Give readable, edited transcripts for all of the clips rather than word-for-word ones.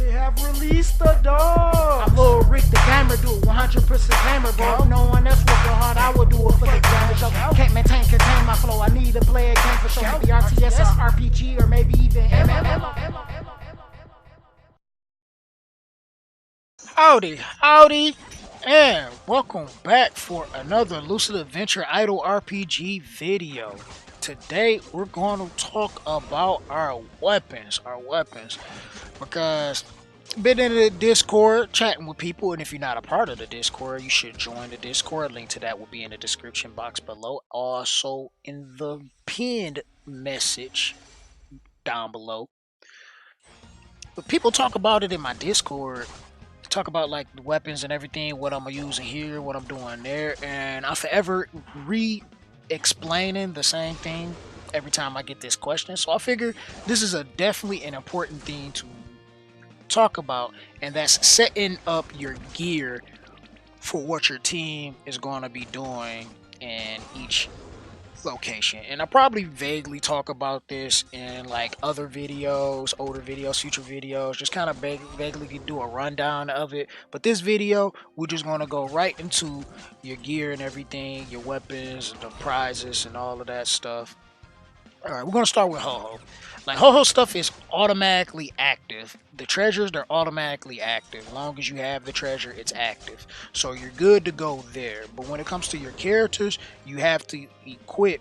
They have released the dog. I'm Lil Rick the gamer, do it 100% gamer, bro. No one else working hard, I would do it for the gamer show. Can't contain my flow. I need to play a game for sure. Maybe RTS, RPG, or maybe even MMO. Howdy, and welcome back for another Lucid Adventure Idle RPG video. Today we're going to talk about our weapons, because I've been in the Discord chatting with people, and if you're not a part of the Discord, you should join the Discord. Link to that will be in the description box below, also in the pinned message down below. But people talk about it in my Discord, talk about like the weapons and everything, what I'm using here, what I'm doing there, and I'm forever explaining the same thing every time I get this question. So I figure this is definitely an important thing to talk about, and that's setting up your gear for what your team is going to be doing in each location. And I probably vaguely talk about this in like other videos, older videos, future videos, just kind of vaguely do a rundown of it. But this video, we're just going to go right into your gear and everything, your weapons, the prizes, and all of that stuff. Alright, we're going to start with Ho-Ho. Like, Ho-Ho stuff is automatically active. The treasures, they're automatically active. As long as you have the treasure, it's active. So you're good to go there. But when it comes to your characters, you have to equip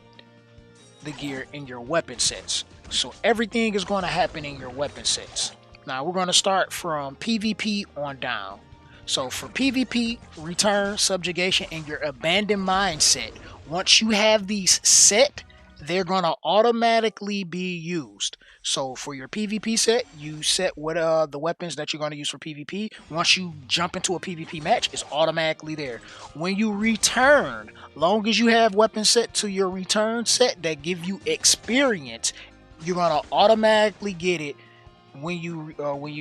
the gear in your weapon sets. So everything is going to happen in your weapon sets. Now, we're going to start from PvP on down. So for PvP, Return, Subjugation, and your Abandoned Mindset, once you have these set, they're going to automatically be used. So for your PvP set, you set what the weapons that you're going to use for PvP. Once you jump into a PvP match, it's automatically there. When you return, long as you have weapons set to your return set that give you experience, you're going to automatically get it when you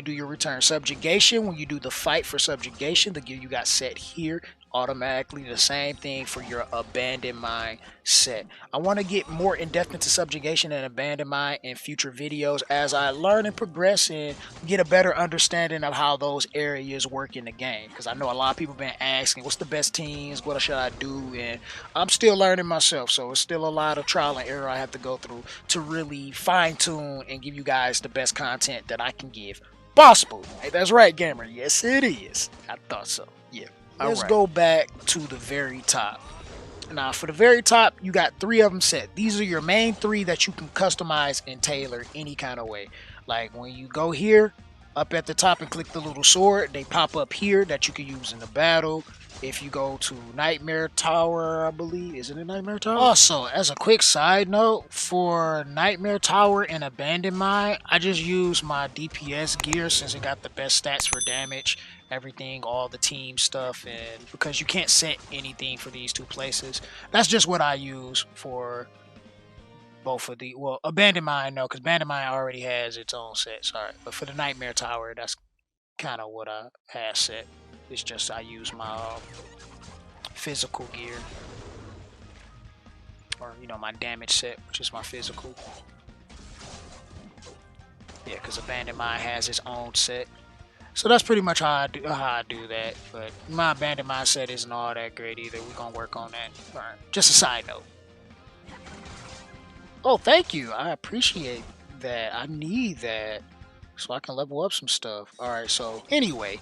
do your return. Subjugation, when you do the fight for subjugation, the gear you got set here, automatically the same thing for your Abandoned Mind set. I want to get more in depth into subjugation and Abandoned Mind in future videos as I learn and progress and get a better understanding of how those areas work in the game, because I know a lot of people been asking what's the best teams, what should I do, and I'm still learning myself, so it's still a lot of trial and error I have to go through to really fine-tune and give you guys the best content that I can give possible. Hey, that's right, gamer. Yes, it is. I thought so. Yeah. Let's go back to the very top. Now, for the very top, you got 3 of them set. These are your main 3 that you can customize and tailor any kind of way. Like when you go here, up at the top and click the little sword, they pop up here that you can use in the battle. If you go to Nightmare Tower, I believe, is it a Nightmare Tower? Also, as a quick side note, for Nightmare Tower and Abandoned Mind, I just use my DPS gear since it got the best stats for damage, everything, all the team stuff, and because you can't set anything for these 2 places. That's just what I use for both of the, well, Abandoned Mind, no, because Abandoned Mind already has its own set, sorry. But for the Nightmare Tower, that's kind of what I have set. It's just I use my physical gear, or my damage set, which is my physical. Yeah, because Abandoned Mind has its own set. So that's pretty much how I do that. But my Abandoned Mind set isn't all that great either. We're gonna work on that. All right, just a side note. Oh, thank you. I appreciate that. I need that so I can level up some stuff. All right. So anyway.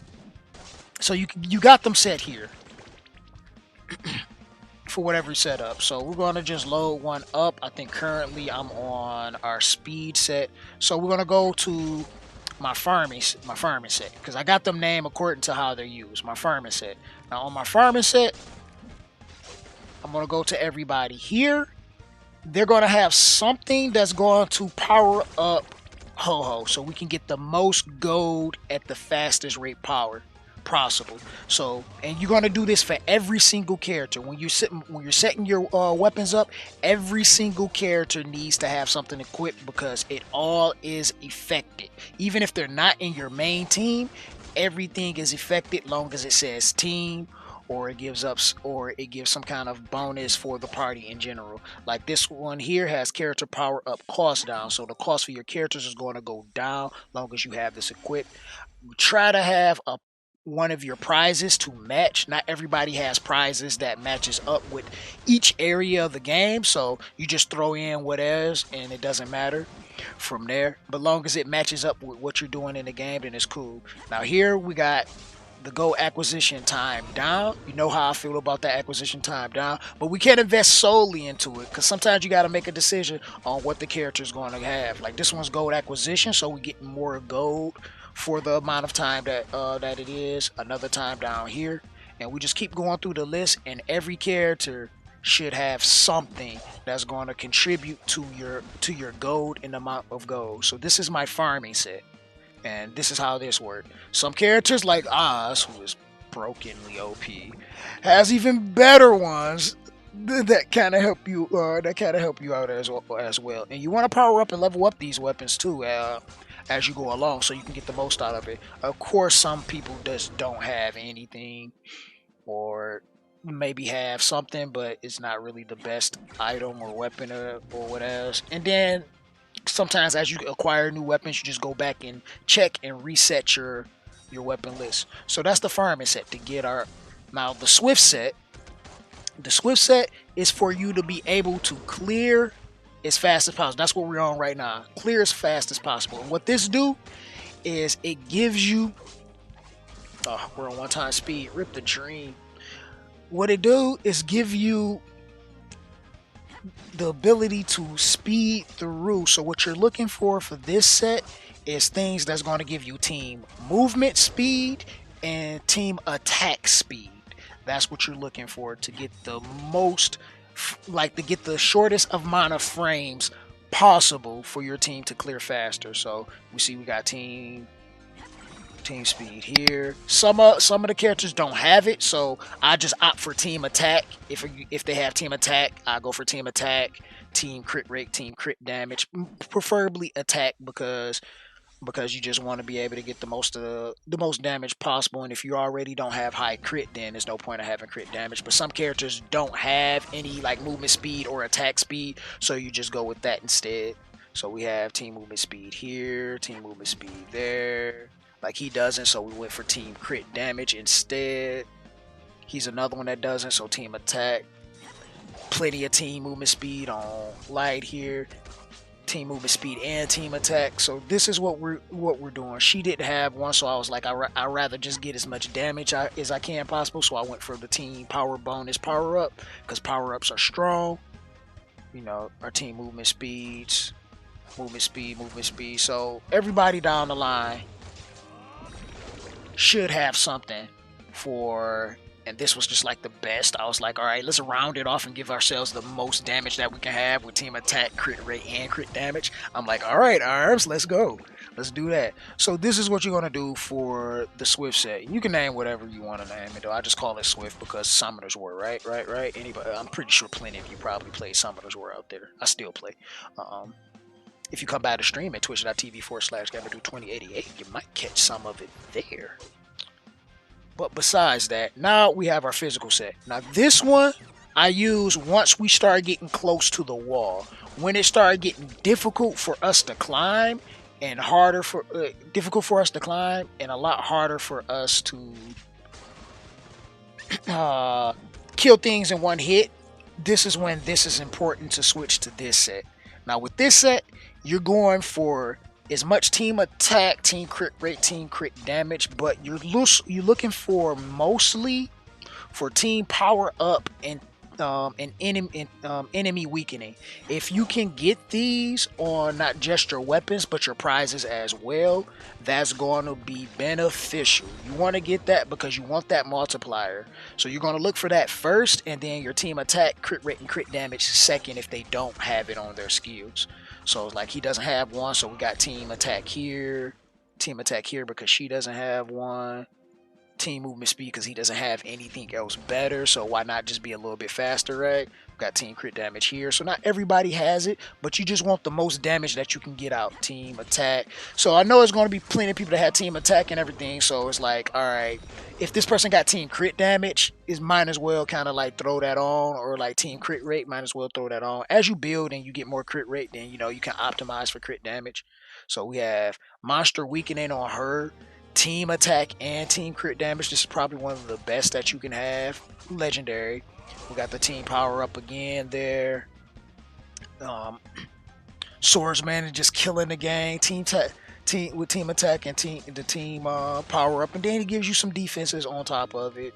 So you got them set here for whatever setup. So we're going to just load one up. I think currently I'm on our speed set. So we're going to go to my farming set, because I got them named according to how they're used. My farming set. Now on my farming set, I'm going to go to everybody here. They're going to have something that's going to power up Ho-Ho so we can get the most gold at the fastest rate possible. So, and you're going to do this for every single character. When you're setting your weapons up, every single character needs to have something equipped, because it all is affected. Even if they're not in your main team, everything is affected long as it says team or it gives some kind of bonus for the party in general. Like this one here has character power up cost down, so the cost for your characters is going to go down long as you have this equipped. Try to have a one of your prizes to match. Not everybody has prizes that matches up with each area of the game, so you just throw in what is and it doesn't matter from there. But long as it matches up with what you're doing in the game, then it's cool. Now here we got the gold acquisition time down. You know how I feel about that acquisition time down, but we can't invest solely into it because sometimes you got to make a decision on what the character is going to have. Like this one's gold acquisition, so we get more gold for the amount of time that it is. Another time down here, and we just keep going through the list, and every character should have something that's going to contribute to your gold and amount of gold. So this is my farming set. And this is how this works. Some characters like Oz, who is brokenly OP, has even better ones that kind of help you. Out as well. And you want to power up and level up these weapons too, as you go along, so you can get the most out of it. Of course, some people just don't have anything, or maybe have something, but it's not really the best item or weapon or what else. And then sometimes as you acquire new weapons, you just go back and check and reset your weapon list. So that's the farming set to get our. Now the swift set. The swift set is for you to be able to clear as fast as possible. That's what we're on right now. Clear as fast as possible. And what this do is it gives you. Oh, we're on 1 time speed. Rip the dream. What it do is give you the ability to speed through. So what you're looking for this set is things that's going to give you team movement speed and team attack speed. That's what you're looking for to get the most, like to get the shortest amount of frames possible for your team to clear faster. So we see we got team speed here. Some of the characters don't have it, so I just opt for team attack. If they have team attack, I go for team attack, team crit rate, team crit damage, preferably attack because you just want to be able to get the most damage possible. And if you already don't have high crit, then there's no point of having crit damage. But some characters don't have any like movement speed or attack speed, so you just go with that instead. So we have team movement speed here, team movement speed there. Like he doesn't, so we went for team crit damage instead. He's another one that doesn't, so team attack. Plenty of team movement speed on light here. Team movement speed and team attack. So this is what we're doing. She didn't have one, so I was like, I'd rather just get as much damage as I can possible. So I went for the team power bonus power up because power ups are strong. You know, our team movement speeds, movement speed. So everybody down the line should have something for, and this was just like the best. I was like, all right, let's round it off and give ourselves the most damage that we can have with team attack, crit rate, and crit damage. I'm like, all right, arms, let's go. Let's do that. So this is what you're going to do for the Swift set. You can name whatever you want to name it, though. I just call it Swift because Summoners War, right? Anybody? I'm pretty sure plenty of you probably play Summoners War out there. I still play. If you come by the stream at twitch.tv/Gabadoo2088, you might catch some of it there. But besides that, now we have our physical set. Now this one I use once we start getting close to the wall. When it started getting difficult for us to climb and difficult for us to climb and a lot harder for us to kill things in one hit, this is when this is important to switch to this set. Now with this set, you're going for as much team attack, team crit rate, team crit damage, but you're looking for mostly for team power up and enemy weakening. If you can get these on not just your weapons but your prizes as well, that's going to be beneficial. You want to get that because you want that multiplier. So you're going to look for that first, and then your team attack, crit rate, and crit damage second if they don't have it on their skills. So like he doesn't have one, so we got team attack here because she doesn't have one. team movement speed because he doesn't have anything else better. So why not just be a little bit faster, right? Got team crit damage here. So not everybody has it, but you just want the most damage that you can get out. Team attack. So I know it's going to be plenty of people that have team attack and everything. So it's like, all right, if this person got team crit damage, is might as well kind of like throw that on, or like team crit rate, might as well throw that on. As you build and you get more crit rate, then you know you can optimize for crit damage. So we have monster weakening on her, team attack and team crit damage. This is probably one of the best that you can have. Legendary. We got the team power up again there. Swordsman is just killing the game. Team with team attack and the team power up, and then it gives you some defenses on top of it.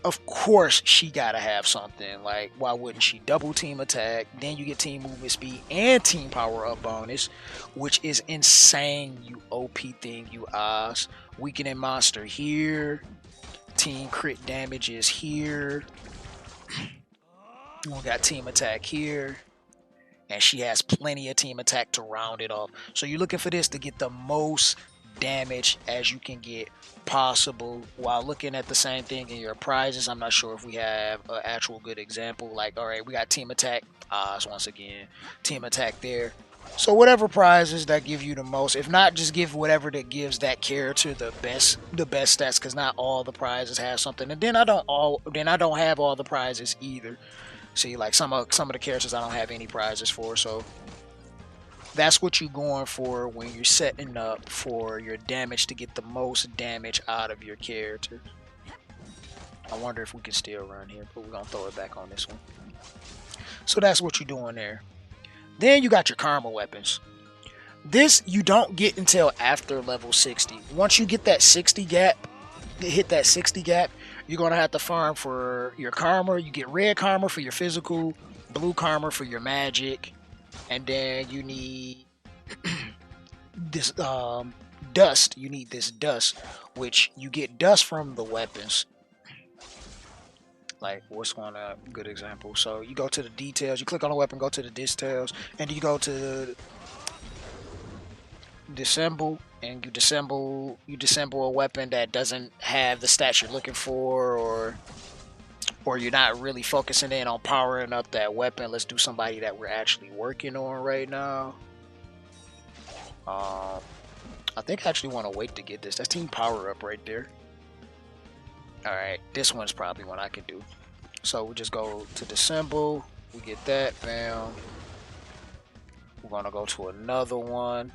Of course, she gotta have something. Like, why wouldn't she? Double team attack, then you get team movement speed and team power up bonus, which is insane. You OP thing, you ass. Weakening monster here. Team crit damage is here. We got team attack here. And she has plenty of team attack to round it off. So you're looking for this to get the most damage as you can get possible while looking at the same thing in your prizes. I'm not sure if we have an actual good example. Like, all right, we got team attack. Once again, team attack there. So whatever prizes that give you the most, if not, just give whatever that gives that character the best stats, because not all the prizes have something. And then I don't have all the prizes either. See, like some of the characters I don't have any prizes for, so that's what you're going for when you're setting up for your damage to get the most damage out of your character. I wonder if we can still run here, but we're gonna throw it back on this one. So that's what you're doing there. Then you got your karma weapons. This you don't get until after level 60. Once you get that 60 gap, hit that 60 gap, you're going to have to farm for your karma. You get red karma for your physical, blue karma for your magic, and then you need this dust. You need this dust, which you get dust from the weapons. Like, what's one good example? So you go to the details, you click on the weapon, go to the details, and you go to disassemble, and you disassemble a weapon that doesn't have the stats you're looking for, or you're not really focusing in on powering up that weapon. Let's do somebody that we're actually working on right now. I think I actually want to wait to get this. That's team power up right there. Alright, this one's probably one I can do. So we just go to disassemble, we get that, bam. We're gonna go to another one.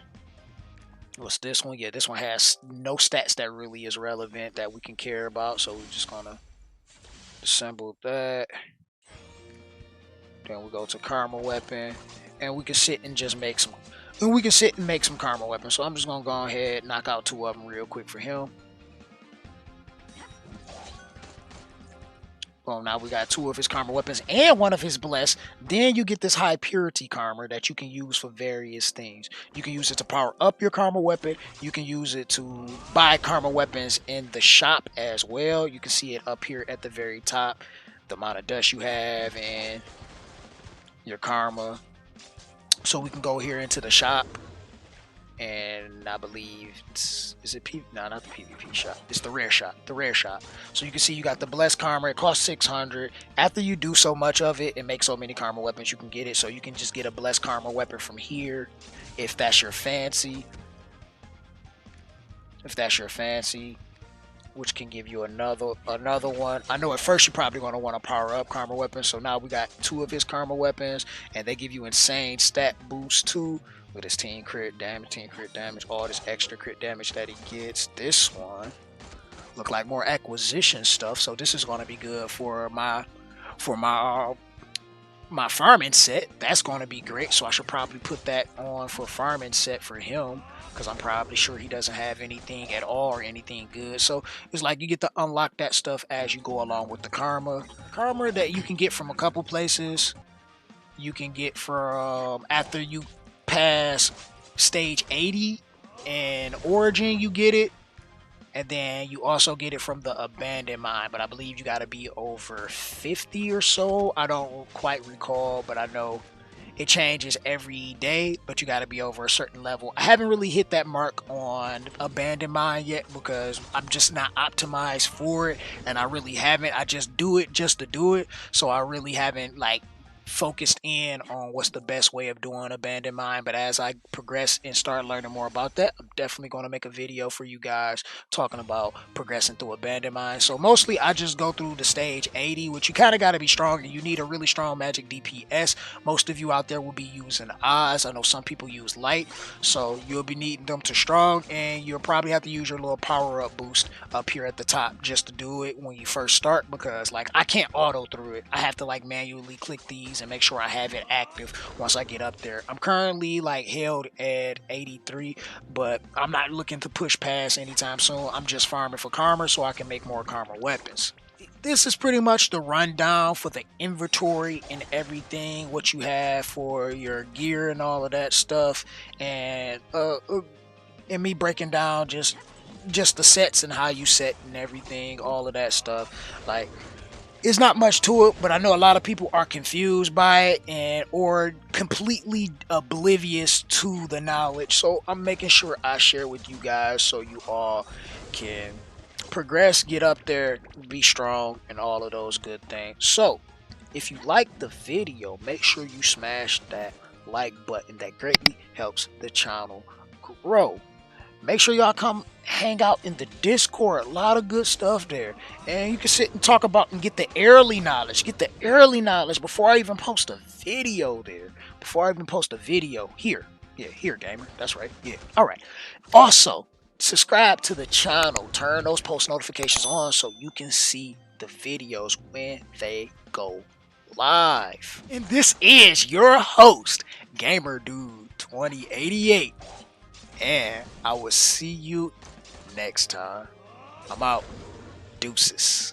What's this one? Yeah, this one has no stats that really is relevant that we can care about, so we're just gonna assemble that. Then we go to karma weapon, and we can sit and just make some. And we can sit and make some karma weapons. So I'm just gonna go ahead, knock out 2 of them real quick for him. Well, now we got 2 of his karma weapons and 1 of his bless. Then you get this high purity karma that you can use for various things. You can use it to power up your karma weapon. You can use it to buy karma weapons in the shop as well. You can see it up here at the very top, the amount of dust you have and your karma. So we can go here into the shop, and I believe no, not the PvP shop. It's the rare shop. The rare shop. So you can see you got the blessed karma. It costs 600. After you do so much of it and make so many karma weapons, you can get it. So you can just get a blessed karma weapon from here, if that's your fancy. Which can give you another one. I know at first you're probably going to want to power up karma weapons. So now we got 2 of his karma weapons, and they give you insane stat boost too. With his team crit damage, all this extra crit damage that he gets. This one look like more acquisition stuff, so this is going to be good for my farming set. That's going to be great, so I should probably put that on for farming set for him, because I'm probably sure he doesn't have anything at all or anything good. So it's like you get to unlock that stuff as you go along with the karma that you can get from a couple places. You can get from after you pass stage 80 and Origin, you get it, and then you also get it from the abandoned mine, but I believe you got to be over 50 or so. I don't quite recall, but I know It changes every day, but you got to be over a certain level. I haven't really hit that mark on Abandoned Mind yet because I'm just not optimized for it, and I really haven't. I just do it just to do it, so I really haven't like focused in on what's the best way of doing Abandoned Mind. But as I progress and start learning more about that, I'm definitely going to make a video for you guys talking about progressing through Abandoned Mind. So mostly I just go through the stage 80, which you kind of got to be strong, and you need a really strong magic DPS. Most of you out there will be using Oz. I know some people use Light, so you'll be needing them to strong, and you'll probably have to use your little power up boost up here at the top just to do it when you first start, because like I can't auto through it. I have to like manually click these and make sure I have it active once I get up there. I'm currently like held at 83, but I'm not looking to push past anytime soon. I'm just farming for karma so I can make more karma weapons. This is pretty much the rundown for the inventory and everything, what you have for your gear and all of that stuff, and me breaking down just the sets and how you set and everything, all of that stuff. Like, it's not much to it, but I know a lot of people are confused by it and or completely oblivious to the knowledge. So I'm making sure I share with you guys so you all can progress, get up there, be strong, and all of those good things. So if you like the video, make sure you smash that like button. That greatly helps the channel grow. Make sure y'all come hang out in the Discord. A lot of good stuff there. And you can sit and talk about and get the early knowledge. Get the early knowledge before I even post a video there. Before I even post a video. Here. Yeah, here, gamer. That's right. Yeah. Alright. Also, subscribe to the channel. Turn those post notifications on so you can see the videos when they go live. And this is your host, Gamer Dude 2088. And I will see you next time. I'm out. Deuces.